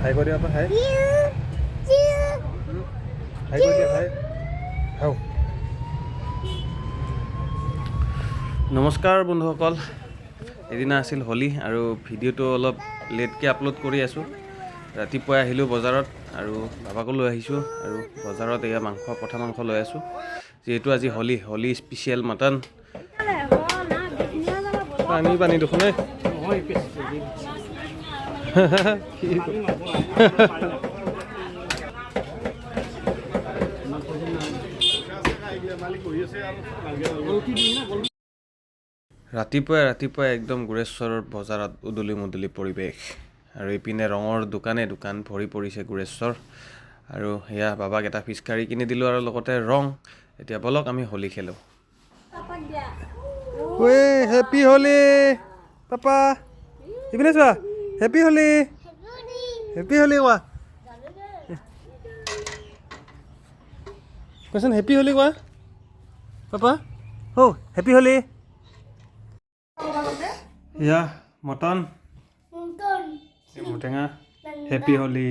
হাই কৰি দিয়া হাই হাই কৰি দিয়া হাই হাও নমস্কাৰ বন্ধুসকল এদিনা আছিল হোলী আৰু ভিডিঅ'টো অলপ লেটকৈ আপলোড কৰি আছোঁ ৰাতিপুৱাই আহিলোঁ বজাৰত আৰু বাবাকো লৈ আহিছোঁ আৰু বজাৰত এয়া পঠা মাংস লৈ আছোঁ যিহেতু আজি হোলী স্পেচিয়েল মটন পানী দেখোন ৰাতিপুৱাই একদম গুৰেশ্বৰৰ বজাৰত উদলি মুদলি পৰিৱেশ আৰু ইপিনে ৰঙৰ দোকান ভৰি পৰিছে গুৰেশ্বৰ আৰু সেয়া বাবাক এটা ফিচকাৰী কিনি দিলোঁ আৰু লগতে ৰং এতিয়া বলক আমি হোলী খেলোঁ ঐ হেপী হোলী পাপা ইপিনে চোৱা হেপী হোলী কোৱা কোৱাচোন হেপী হোলী কোৱা পাপা হেপী হোলী ইয়া মটন মুটেঙা হেপী হোলী